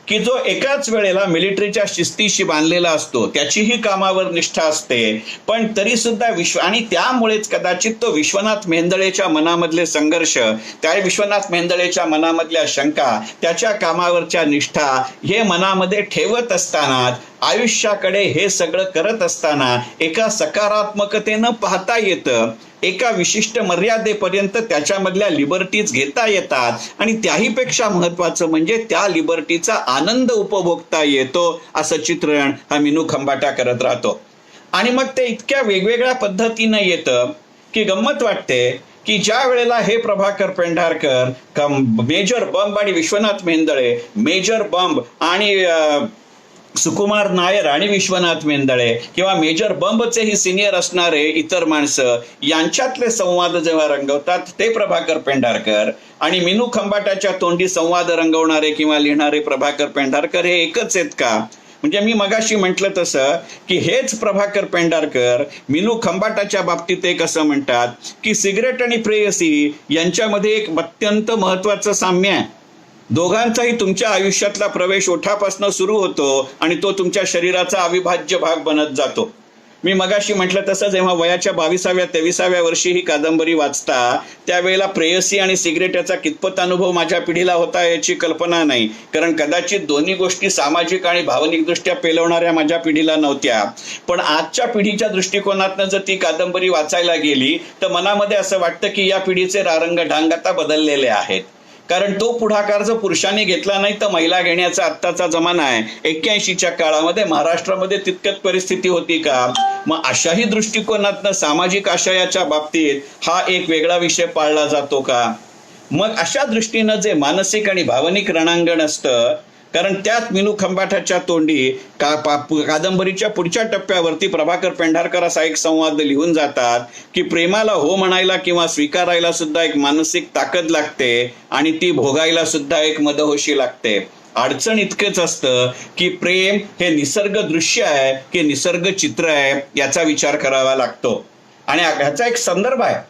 Speaker 1: की जो एकाच वेळेला मिलिटरीच्या शिस्तीशी बांधलेला असतो, त्याचीही कामावर निष्ठा असते, पण तरी सुद्धा आणि त्यामुळेच कदाचित तो विश्वनाथ मेहेंदळेच्या मनामधले संघर्ष, त्या विश्वनाथ मेहेंदळेच्या मनामधल्या शंका, त्याच्या कामावरच्या निष्ठा हे मनामध्ये ठेवत असतानाच आयुष्याकडे हे सगळं करत असताना एका सकारात्मकतेनं पाहता येतं. एका विशिष्ट मर्यादेपर्यंत त्याच्यामधल्या लिबर्टीज घेता येतात आणि त्याहीपेक्षा महत्वाचं म्हणजे त्या लिबर्टीचा आनंद उपभोगता येतो, असं चित्रण हा मिनू खंबाटा करत राहतो. आणि मग ते इतक्या वेगवेगळ्या पद्धतीनं येतं की गंमत वाटते की ज्या वेळेला हे प्रभाकर पेंढारकर मेजर बंब आणि विश्वनाथ मेहेंदळे, मेजर बंब आणि सुकुमार नायर आणि विश्वनाथ मेहेंदळे किंवा मेजर बंबचेही सिनियर असणारे इतर माणसं यांच्यातले संवाद जेव्हा रंगवतात ते प्रभाकर पेंढारकर, आणि मिनू खंबाटाच्या तोंडी संवाद रंगवणारे किंवा लिहिणारे प्रभाकर पेंढारकर हे एकच आहेत का? म्हणजे मी मगाशी म्हटलं तसं की हेच प्रभाकर पेंढारकर मिनू खंबाटाच्या बाबतीत एक असं म्हणतात की सिगरेट आणि प्रेयसी यांच्यामध्ये एक अत्यंत महत्वाचं साम्य आहे. दोघांचाही तुमच्या आयुष्यातला प्रवेश ओठापासून सुरू होतो आणि तो तुमच्या शरीराचा अविभाज्य भाग बनत जातो. मी मगाशी म्हटलं तसं जेव्हा वयाच्या 22व्या-23व्या वर्षी ही कादंबरी वाचता त्यावेळेला प्रेयसी आणि सिगरेट याचा कितपत अनुभव माझ्या पिढीला होता याची कल्पना नाही, कारण कदाचित दोन्ही गोष्टी सामाजिक आणि भावनिकदृष्ट्या पेलवणाऱ्या माझ्या पिढीला नव्हत्या. पण आजच्या पिढीच्या दृष्टिकोनातनं जर ती कादंबरी वाचायला गेली तर मनामध्ये असं वाटतं की या पिढीचे रारंग ढांग आता बदललेले आहेत. कारण तो पुढाकार जर पुरुषांनी घेतला नाही तर महिला घेण्याचा आत्ताचा जमाना आहे. 81च्या काळामध्ये महाराष्ट्रामध्ये तितकच परिस्थिती होती का? मग अशाही दृष्टिकोनातनं सामाजिक आशयाच्या बाबतीत हा एक वेगळा विषय पाळला जातो का? मग अशा दृष्टीनं जे मानसिक आणि भावनिक रणांगण असतं, कारण त्यात मिनू खंबाटाच्या तोंडी कादंबरीच्या पुढच्या टप्प्यावरती प्रभाकर पेंढारकर असा एक संवाद लिहून जातात की प्रेमाला हो म्हणायला किंवा स्वीकारायला सुद्धा एक मानसिक ताकद लागते आणि ती भोगायला सुद्धा एक मदहोशी लागते. अडचण इतकंच असतं की प्रेम हे निसर्ग दृश्य आहे की निसर्ग चित्र आहे याचा विचार करावा लागतो. आणि ह्याचा एक संदर्भ आहे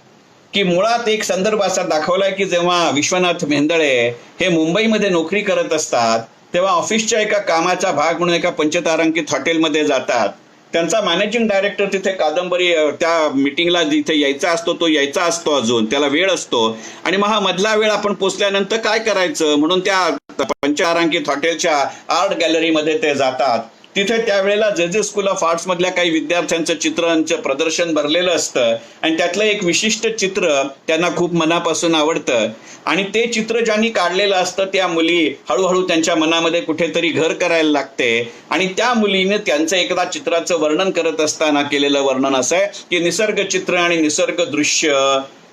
Speaker 1: की मुळात एक संदर्भ असा दाखवलाय की जेव्हा विश्वनाथ मेहेंदळे हे मुंबईमध्ये नोकरी करत असतात तेव्हा ऑफिसच्या एका कामाचा भाग म्हणून एका पंचतारांकित हॉटेलमध्ये जातात त्यांचा मॅनेजिंग डायरेक्टर तिथे कादंबरी त्या मीटिंगला जिथे यायचा असतो तो यायचा असतो, अजून त्याला वेळ असतो. आणि मग हा मधला वेळ आपण पोचल्यानंतर काय करायचं म्हणून त्या पंचतारांकित हॉटेलच्या आर्ट गॅलरीमध्ये ते जातात. तिथे त्यावेळेला जे जे स्कूल ऑफ आर्ट्स मधल्या काही विद्यार्थ्यांचं चित्रांचं प्रदर्शन भरलेलं असतं आणि त्यातलं एक विशिष्ट चित्र त्यांना खूप मनापासून आवडतं. आणि ते चित्र ज्यांनी काढलेलं असतं त्या मुली हळूहळू त्यांच्या मनामध्ये कुठेतरी घर करायला लागते. आणि त्या मुलीने त्यांचं एकदा चित्राचं वर्णन करत असताना केलेलं वर्णन असं आहे की निसर्ग चित्र आणि निसर्ग दृश्य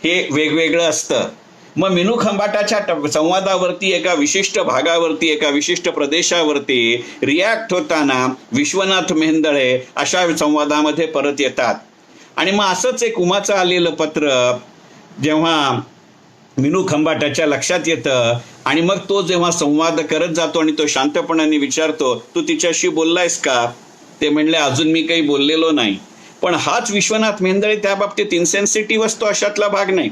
Speaker 1: हे वेगवेगळं असतं. मग मिनू खंबाटाच्या संवादावरती एका विशिष्ट भागावरती एका विशिष्ट प्रदेशावरती रिॲक्ट होताना विश्वनाथ मेहेंदळे अशा संवादामध्ये परत येतात. आणि मग असंच एक उमाचं आलेलं पत्र जेव्हा मिनू खंबाटाच्या लक्षात येतं आणि मग तो जेव्हा संवाद करत जातो आणि तो शांतपणाने विचारतो, तू तिच्याशी बोललायस का? ते म्हणले, अजून मी काही बोललेलो नाही. पण हाच विश्वनाथ मेहेंदळे त्या बाबतीत इन्सेन्सिटिव्ह असतो अशातला भाग नाही.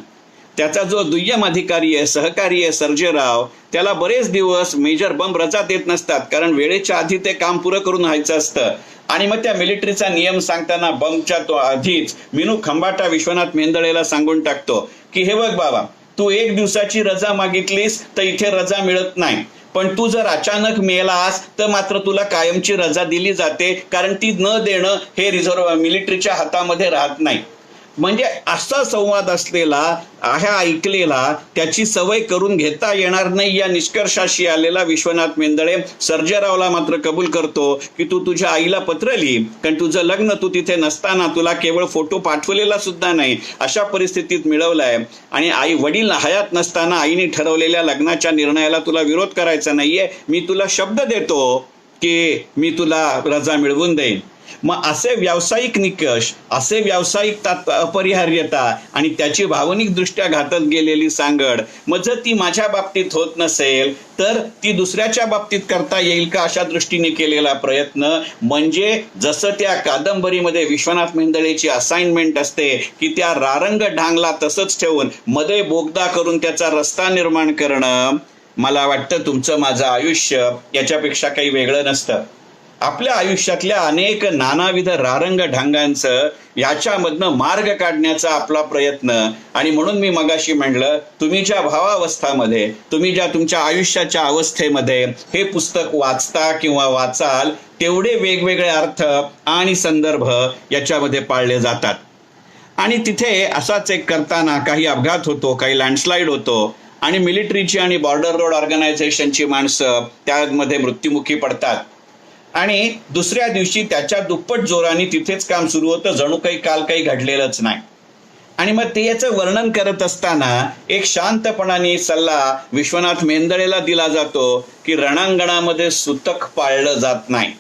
Speaker 1: त्याचा जो दुय्यम अधिकारी आहे, सहकारी आहे सर्जेराव, त्याला बरेच दिवस मेजर बंब रजा देत नसतात, कारण वेळेच्या आधी ते काम पुरं करून व्हायचं असतं. आणि मग त्या मिलिटरीचा नियम सांगताना बंबच्या तो आधीच मिनू खंबाटा विश्वनाथ मेहेंदळेला सांगून टाकतो की हे बघ बाबा, तू 1 दिवसाची रजा मागितलीस तर इथे रजा मिळत नाही, पण तू जर अचानक मेलास तर मात्र तुला कायमची रजा दिली जाते, कारण ती न देणं हे रिझर्व्ह मिलिटरीच्या हातामध्ये राहत नाही. म्हणजे असा संवाद असलेला ह्या ऐकलेला त्याची सवय करून घेता येणार नाही या निष्कर्षाशी आलेला विश्वनाथ मेहेंदळे सर्जेरावला मात्र कबूल करतो की तू तुझ्या आईला पत्र लिही, कारण तुझं लग्न तू तिथे नसताना तुला केवळ फोटो पाठवलेला सुद्धा नाही अशा परिस्थितीत मिळवलाय. आणि आई वडील हयात नसताना आईने ठरवलेल्या लग्नाच्या निर्णयाला तुला विरोध करायचा नाहीये. मी तुला शब्द देतो की मी तुला रजा मिळवून देईन. मग असे व्यावसायिक निकष, असे व्यावसायिक अपरिहार्यता आणि त्याची भावनिक दृष्ट्या घातत गेलेली सांगड, मग जर ती माझ्या बाबतीत होत नसेल तर ती दुसऱ्याच्या बाबतीत करता येईल का अशा दृष्टीने केलेला प्रयत्न, म्हणजे जसं त्या कादंबरीमध्ये विश्वनाथ मेहेंदळेची असाइनमेंट असते की त्या रारंग ढांगला तसंच ठेवून मध्ये बोगदा करून त्याचा रस्ता निर्माण करणं, मला वाटतं तुमचं माझं आयुष्य याच्यापेक्षा काही वेगळं नसतं. आपल्या आयुष्यातल्या अनेक नानाविध रारंग ढांगांचं याच्यामधनं मार्ग काढण्याचा आपला प्रयत्न. आणि म्हणून मी मगाशी म्हणलं, तुम्ही ज्या भावावस्थामध्ये, तुम्ही ज्या तुमच्या आयुष्याच्या अवस्थेमध्ये हे पुस्तक वाचता किंवा वाचाल, तेवढे वेगवेगळे अर्थ आणि संदर्भ याच्यामध्ये पाळले जातात. आणि तिथे असाच एक करताना काही अपघात होतो, काही लँडस्लाईड होतो आणि मिलिटरीची आणि बॉर्डर रोड ऑर्गनायझेशनची माणसं त्यामध्ये मृत्युमुखी पडतात. आणि दुसऱ्या दिवशी त्याच्या दुप्पट जोराने तिथेच काम सुरू होतं, जणू काही काल काही घडलेलंच नाही. आणि मग ते याचं वर्णन करत असताना एक शांतपणाने सल्ला विश्वनाथ मेहेंदळेला दिला जातो की रणांगणामध्ये सूतक पाळलं जात नाही.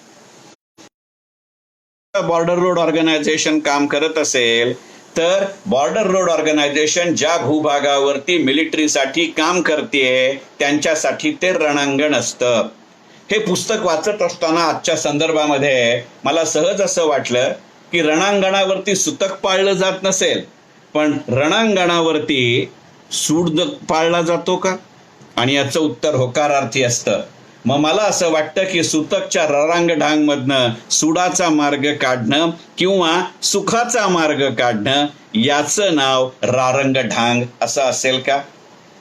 Speaker 1: बॉर्डर रोड ऑर्गनायझेशन काम करत असेल तर बॉर्डर रोड ऑर्गनायझेशन ज्या भूभागावरती मिलिटरीसाठी काम करते त्यांच्यासाठी ते रणांगण असतं. हे पुस्तक वाचत असताना आजच्या संदर्भामध्ये मला सहज असं वाटलं की रणांगणावरती सूतक पाळलं जात नसेल, पण रणांगणावरती सूड पाळला जातो का? आणि याचं उत्तर होकारार्थी असतं. मग मला असं वाटतं की सूतकच्या रणांगणांमधनं सुडाचा मार्ग काढणं किंवा सुखाचा मार्ग काढणं याचं नाव रारंग ढांग असं असेल का?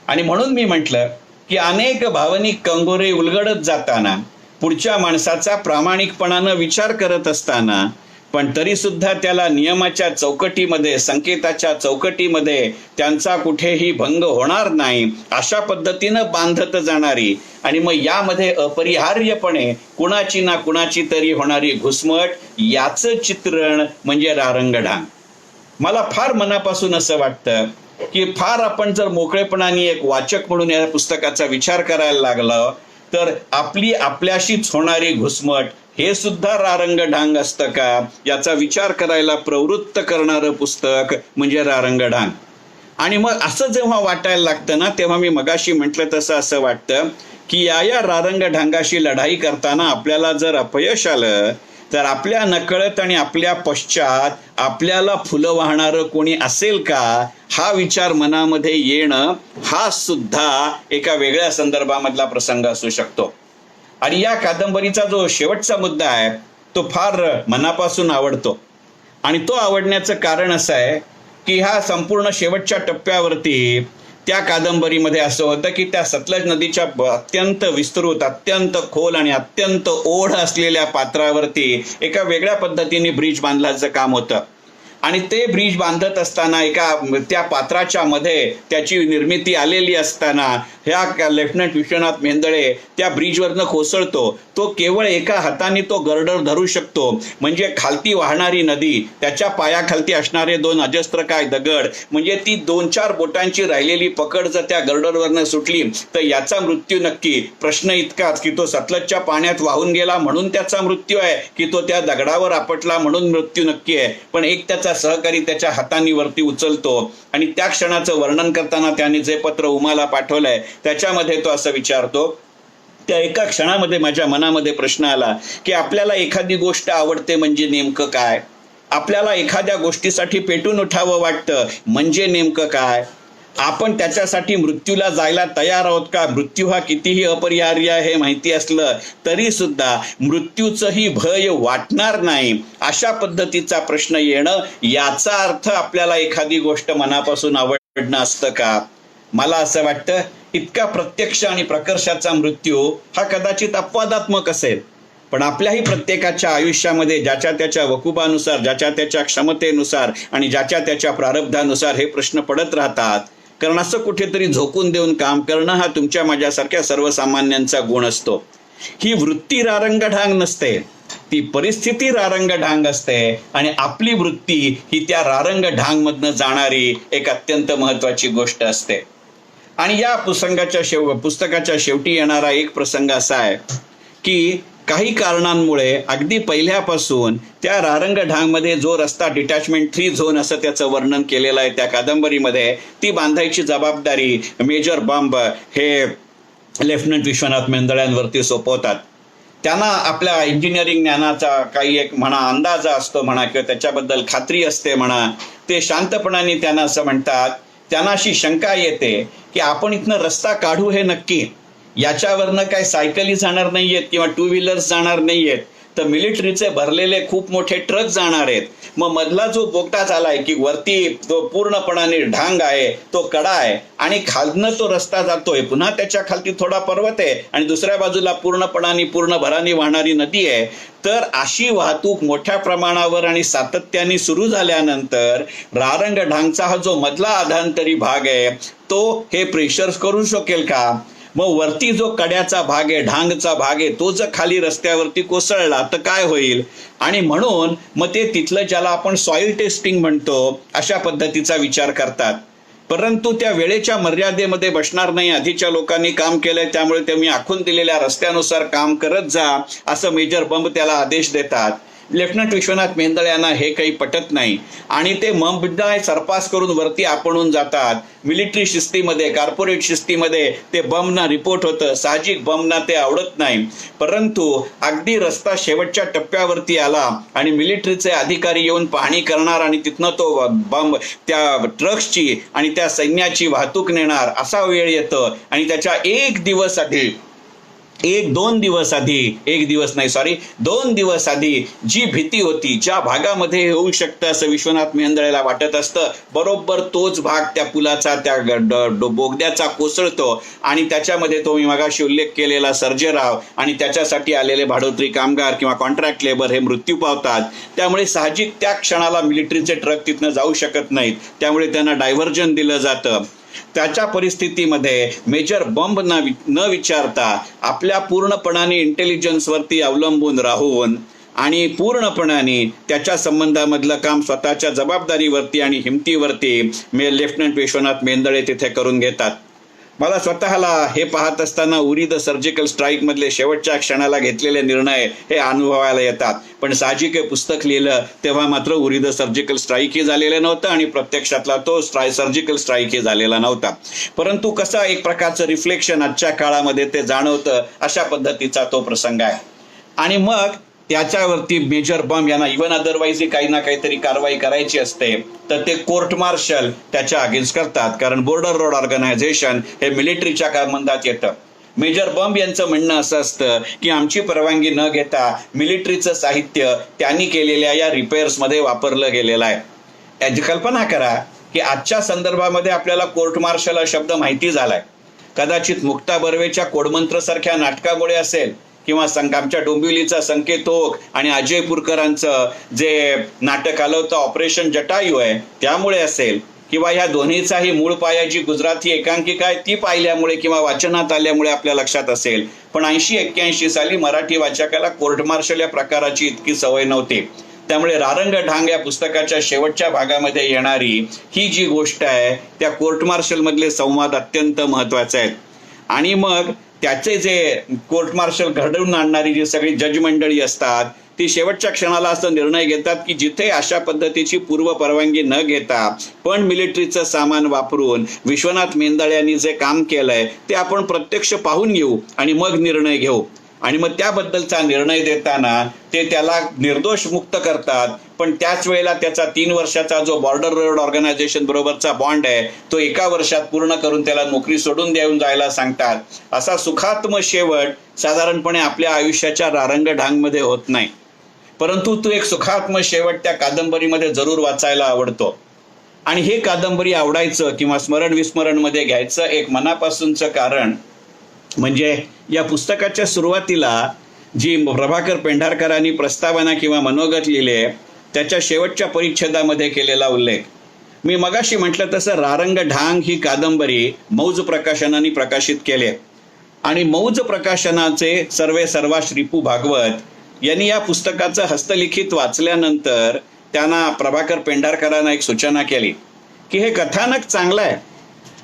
Speaker 1: आणि म्हणून मी म्हटलं की अनेक भावनिक कंगोरे उलगडत जाताना, पुढच्या माणसाचा प्रामाणिकपणानं विचार करत असताना, पण तरी सुद्धा त्याला नियमाच्या चौकटीमध्ये, संकेताच्या चौकटीमध्ये त्यांचा कुठेही भंग होणार नाही अशा पद्धतीनं बांधत जाणारी आणि मग यामध्ये अपरिहार्यपणे कुणाची ना कुणाची तरी होणारी घुसमट, याचं चित्रण म्हणजे रारंगढांग. मला फार मनापासून असं वाटतं की फार आपण जर मोकळेपणाने एक वाचक म्हणून या पुस्तकाचा विचार करायला लागलो तर आपली आपल्याशीच होणारी घुसमट हे सुद्धा रारंगढांग असतं का याचा विचार करायला प्रवृत्त करणारं पुस्तक म्हणजे रारंगढांग. आणि मग असं जेव्हा वाटायला लागतं ना, तेव्हा मी मगाशी म्हटलं तसं असं वाटतं की या रारंगढांगाशी लढाई करताना आपल्याला जर अपयश आलं तर आपल्या नकळत आणि आपल्या पश्चात आपल्याला फुलं वाहणारं कोणी असेल का हा विचार मनामध्ये येणं हा सुद्धा एका वेगळ्या संदर्भामधला प्रसंग असू शकतो. आणि या कादंबरीचा जो शेवटचा मुद्दा आहे तो फार मनापासून आवडतो. आणि तो आवडण्याचं कारण असं आहे की ह्या संपूर्ण शेवटच्या टप्प्यावरती त्या कादंबरीमध्ये असं होतं की त्या सतलज नदीच्या अत्यंत विस्तृत, अत्यंत खोल आणि अत्यंत ओढ असलेल्या पात्रावरती एका वेगळ्या पद्धतीने ब्रिज बांधल्याचं काम होतं. आणि ते ब्रिज बांधत असताना एका त्या पात्राच्या मध्ये त्याची निर्मिती आलेली असताना ह्या लेफ्टनंट विश्वनाथ मेंदळे त्या ब्रिजवरनं कोसळतो. तो केवळ एका हाताने तो गर्डर धरू शकतो. म्हणजे खालती वाहणारी नदी, त्याच्या पायाखालती असणारे 2 अजस्त्रकाय दगड, म्हणजे ती 2-4 बोटांची राहिलेली पकड जर त्या गर्डरवरनं सुटली तर याचा मृत्यू नक्की. प्रश्न इतकाच की तो सतलजच्या पाण्यात वाहून गेला म्हणून त्याचा मृत्यू आहे की तो त्या दगडावर आपटला म्हणून मृत्यू नक्की आहे. पण एक त्याचा सहकारी त्याच्या हातांनी वरती उचलतो आणि त्या क्षणाचं वर्णन करताना त्याने जे पत्र उमाला पाठवलंय त्याच्यामध्ये तो असं विचारतो, त्या एका क्षणामध्ये माझ्या मनामध्ये प्रश्न आला की आपल्याला एखादी गोष्ट आवडते म्हणजे नेमकं काय? आपल्याला एखाद्या गोष्टीसाठी पेटून उठावं वाटतं म्हणजे नेमकं काय? आपण त्याच्यासाठी मृत्यूला जायला तयार आहोत का? मृत्यू हा कितीही अपरिहार्य आहे हे माहिती असलं तरी सुद्धा मृत्यूचंही भय वाटणार नाही, अशा पद्धतीचा प्रश्न येणं, याचा अर्थ आपल्याला एखादी गोष्ट मनापासून आवडणं असतं का? मला असं वाटतं इतका प्रत्यक्ष आणि प्रकर्षाचा मृत्यू हा कदाचित अपवादात्मक असेल, पण आपल्याही प्रत्येकाच्या आयुष्यामध्ये ज्याच्या त्याच्या वकुबानुसार, ज्याच्या त्याच्या क्षमतेनुसार आणि ज्याच्या त्याच्या प्रारब्धानुसार हे प्रश्न पडत राहतात. कारण असं कुठेतरी झोकून देऊन काम करणं हा तुमच्या माझ्यासारख्या सर्वसामान्यांचा गुण असतो. ही वृत्ती रारंगढांग नसते, ती परिस्थिती रारंगढांग असते आणि आपली वृत्ती ही त्या रारंगढांगमधनं जाणारी एक अत्यंत महत्वाची गोष्ट असते. आणि या पुस्तकाच्या शेवटी येणारा एक प्रसंग असा आहे की काही कारणांमुळे अगदी पहिल्यापासून त्या रारंगढांगमध्ये जो रस्ता डिटॅचमेंट 3 झोन असं त्याचं वर्णन केलेलं आहे त्या कादंबरीमध्ये, ती बांधायची जबाबदारी मेजर बंब हे लेफ्टनंट विश्वनाथ मेंदळ्यांवरती सोपवतात. त्यांना आपल्या इंजिनिअरिंग ज्ञानाचा काही एक म्हणा अंदाज असतो म्हणा किंवा त्याच्याबद्दल खात्री असते म्हणा. ते शांतपणाने त्यांना असं म्हणतात, त्यांना अशी शंका येते की आपण इथनं रस्ता काढू हे नक्की, याच्यावरनं काय सायकली जाणार नाहीयेत किंवा 2 व्हीलर्स जाणार नाहीयेत, तर मिलिटरीचे भरलेले खूप मोठे ट्रक जाणार आहेत. मग मधला जो बोगदा झालाय की वरती तो पूर्णपणाने ढांग आहे, तो कडा आहे आणि खालनं तो रस्ता जातोय, पुन्हा त्याच्या खालती थोडा पर्वत आहे आणि दुसऱ्या बाजूला पूर्ण भराने वाहणारी नदी आहे. तर अशी वाहतूक मोठ्या प्रमाणावर आणि सातत्याने सुरू झाल्यानंतर रारंगढांगचा हा जो मधला अधांतरी भाग आहे तो हे प्रेशर करू शकेल का? मग वरती जो कड्याचा भाग आहे, ढांगचा भाग आहे, तो जर खाली रस्त्यावरती कोसळला तर काय होईल? आणि म्हणून मग ते तिथलं ज्याला आपण सॉइल टेस्टिंग म्हणतो अशा पद्धतीचा विचार करतात. परंतु त्या वेळेच्या मर्यादेमध्ये बसणार नाही. आधीच्या लोकांनी काम केलंय त्यामुळे तुम्ही आखून दिलेल्या रस्त्यानुसार काम करत जा असं मेजर बंब त्याला आदेश देतात. लेफ्टनंट विश्वनाथ मेंदळे यांना हे काही पटत नाही आणि ते बंबना सरपास करून वरती आपणून जातात. मिलिटरी शिस्तीमध्ये, कॉर्पोरेट शिस्तीमध्ये ते बंबना रिपोर्ट होतं. साहजिक बंबना ते आवडत नाही. परंतु अगदी रस्ता शेवटच्या टप्प्यावरती आला आणि मिलिटरीचे अधिकारी येऊन पाहणी करणार आणि तिथनं तो बंब त्या ट्रक्सची आणि त्या सैन्याची वाहतूक नेणार असा वेळ येतं आणि त्याच्या 2 दिवस आधी जी भीती होती, ज्या भागामध्ये होऊ शकतं असं विश्वनाथ मेंदळेला वाटत असतं, बरोबर तोच भाग त्या पुलाचा, त्या बोगद्याचा कोसळतो आणि त्याच्यामध्ये तो मी मगाशी उल्लेख केलेला सर्जेराव आणि त्याच्यासाठी आलेले भाडोत्री कामगार किंवा कॉन्ट्रॅक्ट लेबर हे मृत्यू पावतात. त्यामुळे साहजिक त्या क्षणाला मिलिटरीचे ट्रक तिथनं जाऊ शकत नाहीत. त्यामुळे त्यांना डायव्हर्जन दिलं जातं. त्याच्या परिस्थितीमध्ये मेजर बंब न विचारता आपल्या पूर्णपणाने इंटेलिजन्सवरती अवलंबून राहून आणि पूर्णपणाने त्याच्या संबंधामधलं काम स्वतःच्या जबाबदारीवरती आणि हिमतीवरती लेफ्टनंट विश्वनाथ मेंदळे तिथे करून घेतात. मला स्वतःला हे पाहत असताना उरी द सर्जिकल स्ट्राईक मधले शेवटच्या क्षणाला घेतलेले निर्णय हे अनुभवायला येतात. पण साहजिक हे पुस्तक लिहिलं तेव्हा मात्र उरी द सर्जिकल स्ट्राईक हे झालेलं नव्हतं आणि प्रत्यक्षातला तो सर्जिकल स्ट्राईक हे झालेला नव्हता. परंतु कसं एक प्रकारचं रिफ्लेक्शन आजच्या काळामध्ये ते जाणवतं अशा पद्धतीचा तो प्रसंग आहे. आणि मग त्याच्यावरती मेजर बंब यांना इव्हन अदरवाईज काही ना काहीतरी कारवाई करायची असते तर ते कोर्ट मार्शल त्याच्या अगेन्स्ट करतात. कारण बॉर्डर रोड ऑर्गनायझेशन हे मिलिटरीच्या मंदात येतं. मेजर बंब यांचं म्हणणं असं असतं की आमची परवानगी न घेता मिलिटरीचं साहित्य त्यांनी केलेल्या या रिपेअर्समध्ये वापरलं गेलेलं आहे. याची कल्पना करा की आजच्या संदर्भामध्ये आपल्याला कोर्ट मार्शल हा शब्द माहिती झालाय. कदाचित मुक्ता बर्वेच्या कोडमंत्र सारख्या नाटकामुळे असेल, किंवा आमच्या डोंबिवलीचा संकेत ओक आणि अजय पुरकरांचं जे नाटक आलं होतं ऑपरेशन जटायू आहे त्यामुळे असेल, किंवा ह्या दोन्हीचाही मूळ पाया जी गुजराती एकांकिका आहे ती पाहिल्यामुळे किंवा वाचनात आल्यामुळे आपल्या लक्षात असेल. पण 80-81 साली मराठी वाचकाला कोर्ट मार्शल या प्रकाराची इतकी सवय नव्हती. त्यामुळे रारंग ढांग या पुस्तकाच्या शेवटच्या भागामध्ये येणारी ही जी गोष्ट आहे त्या कोर्ट मार्शल मधले संवाद अत्यंत महत्वाचे आहेत. आणि मग त्याचे जे कोर्ट मार्शल घडवून आणणारी जी सगळी जज मंडळी असतात ती शेवटच्या क्षणाला असं निर्णय घेतात की जिथे अशा पद्धतीची पूर्व परवानगी न घेता पण मिलिटरीचं सामान वापरून विश्वनाथ मेंदळे यांनी जे काम केलंय ते आपण प्रत्यक्ष पाहून घेऊ आणि मग निर्णय घेऊ. आणि मग त्याबद्दलचा निर्णय देताना ते त्याला निर्दोष मुक्त करतात. पण त्याच वेळेला त्याचा 3 वर्षाचा जो बॉर्डर रोड ऑर्गनायझेशन बरोबरचा बॉन्ड आहे तो 1 वर्षात पूर्ण करून त्याला नोकरी सोडून देऊन जायला सांगतात. असा सुखात्म शेवट साधारणपणे आपल्या आयुष्याच्या रारंग ढांगमध्ये होत नाही. परंतु तो एक सुखात्म शेवट त्या कादंबरीमध्ये जरूर वाचायला आवडतो. आणि हे कादंबरी आवडायचं किंवा स्मरण विस्मरणमध्ये घ्यायचं एक मनापासूनचं कारण म्हणजे या पुस्तकाच्या सुरुवातीला जी प्रभाकर पेंढारकरांनी प्रस्तावना किंवा मनोगत लिहिले त्याच्या शेवटच्या परिच्छेदामध्ये केलेला उल्लेख. मी मगाशी म्हटलं तसं रारंग ढांग ही कादंबरी मौज प्रकाशनाने प्रकाशित केली आणि मौज प्रकाशनाचे सर्वेसर्वा श्रीपू भागवत यांनी या पुस्तकाचं हस्तलिखित वाचल्यानंतर त्यांना प्रभाकर पेंढारकरांना एक सूचना केली की हे कथानक चांगलं आहे,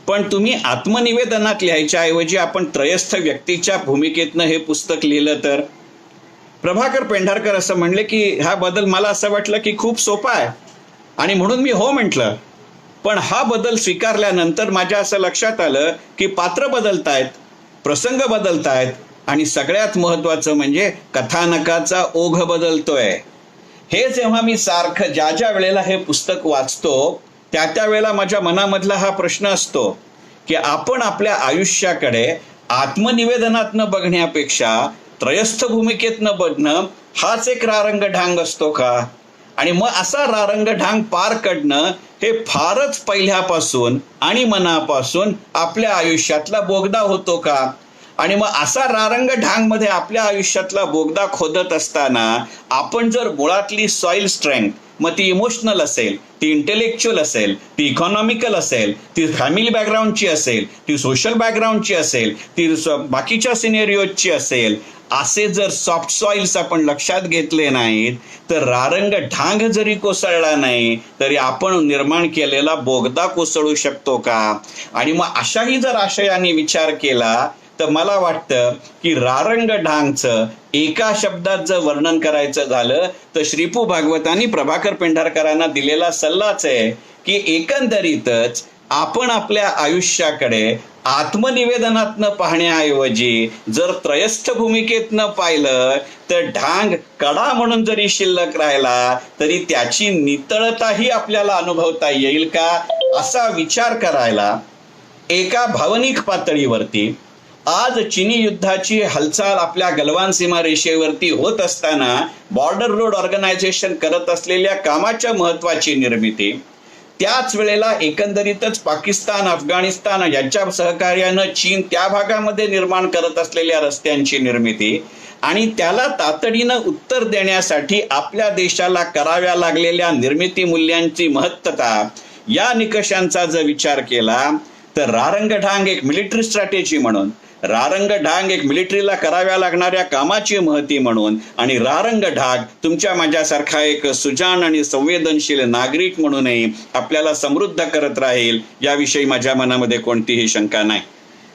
Speaker 1: पण तुम्ही आत्मनिवेदनात लिहायच्या ऐवजी आपण त्रयस्थ व्यक्तीच्या भूमिकेतनं हे पुस्तक लिहिलं तर. प्रभाकर पेंढारकर असं म्हणले की हा बदल मला असं वाटलं की खूप सोपा आहे आणि म्हणून मी हो म्हटलं. पण हा बदल स्वीकारल्यानंतर माझ्या असं लक्षात आलं की पात्र बदलतायत, प्रसंग बदलतायत आणि सगळ्यात महत्वाचं म्हणजे कथानकाचा ओघ बदलतोय. हे जेव्हा मी सारखं ज्या वेळेला हे पुस्तक वाचतो त्या वेळेला माझ्या मनामधला हा प्रश्न असतो की आपण आपल्या आयुष्याकडे आत्मनिवेदनातनं बघण्यापेक्षा त्रयस्थ भूमिकेतनं बघणं हाच एक रारंग ढांग असतो का? आणि मग असा रारंग ढांग पार करणं हे फारच पहिल्यापासून आणि मनापासून आपल्या आयुष्यातला बोगदा होतो का? आणि मग असा रारंग ढांग मध्ये आपल्या आयुष्यातला बोगदा खोदत असताना आपण जर मुळातली सॉइल स्ट्रेंथ, मग ती इमोशनल असेल, ती इंटेलेक्च्युअल असेल, ती इकॉनॉमिकल असेल, ती फॅमिली बॅकग्राऊंडची असेल, ती सोशल बॅकग्राऊंडची असेल, ती बाकीच्या सिनेरियोची असेल, असे जर सॉफ्ट सॉइल्स आपण लक्षात घेतले नाहीत तर रारंग ढांग जरी कोसळला नाही तरी आपण निर्माण केलेला बोगदा कोसळू शकतो का? आणि मग अशाही जर आशयाने विचार केला तर मला वाटतं की रारंग ढांगचं एका शब्दात जर वर्णन करायचं झालं तर श्रीपू भागवतांनी प्रभाकर पेंढारकरांना दिलेला सल्लाच आहे की एकंदरीतच आपण आपल्या आयुष्याकडे आत्मनिवेदनातनं पाहण्याऐवजी जर त्रयस्थ भूमिकेतनं पाहिलं तर ढांग कडा म्हणून जरी शिल्लक राहिला तरी त्याची नितळताही आपल्याला अनुभवता येईल का असा विचार करायला एका भावनिक पातळीवरती आज चिनी युद्धाची हालचाल आपल्या गलवान सीमा रेषेवरती होत असताना बॉर्डर रोड ऑर्गनायझेशन करत असलेल्या कामाच्या महत्वाची निर्मिती, त्याच वेळेला एकंदरीतच पाकिस्तान, अफगाणिस्तान यांच्या सहकार्यानं चीन त्या भागामध्ये निर्माण करत असलेल्या रस्त्यांची निर्मिती आणि त्याला तातडीनं उत्तर देण्यासाठी आपल्या देशाला कराव्या लागलेल्या निर्मिती मूल्यांची महत्तता या निकषांचा जर विचार केला तर रारंग ढांग एक मिलिटरी स्ट्रॅटेजी म्हणून, रारंग ढांग एक मिलिटरीला कराव्या लागणाऱ्या कामाची महती म्हणून आणि रारंग ढांग तुमच्या माझ्यासारखा एक सुजाण आणि संवेदनशील नागरिक म्हणूनही आपल्याला समृद्ध करत राहील याविषयी माझ्या मनामध्ये कोणतीही शंका नाही.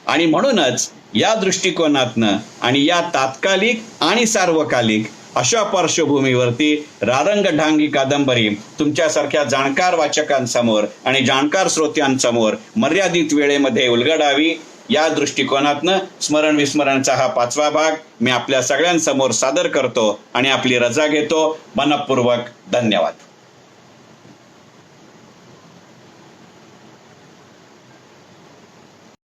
Speaker 1: आणि म्हणूनच या दृष्टिकोनातनं आणि या तात्कालिक आणि सार्वकालिक अशा पार्श्वभूमीवरती रारंग ढांग ही कादंबरी तुमच्यासारख्या जाणकार वाचकांसमोर आणि जाणकार श्रोत्यांसमोर मर्यादित वेळेमध्ये उलगडावी या दृष्टिकोनातनं स्मरण विस्मरणचा हा 5वा भाग मी आपल्या सगळ्यांसमोर सादर करतो आणि आपली रजा घेतो. मनःपूर्वक धन्यवाद.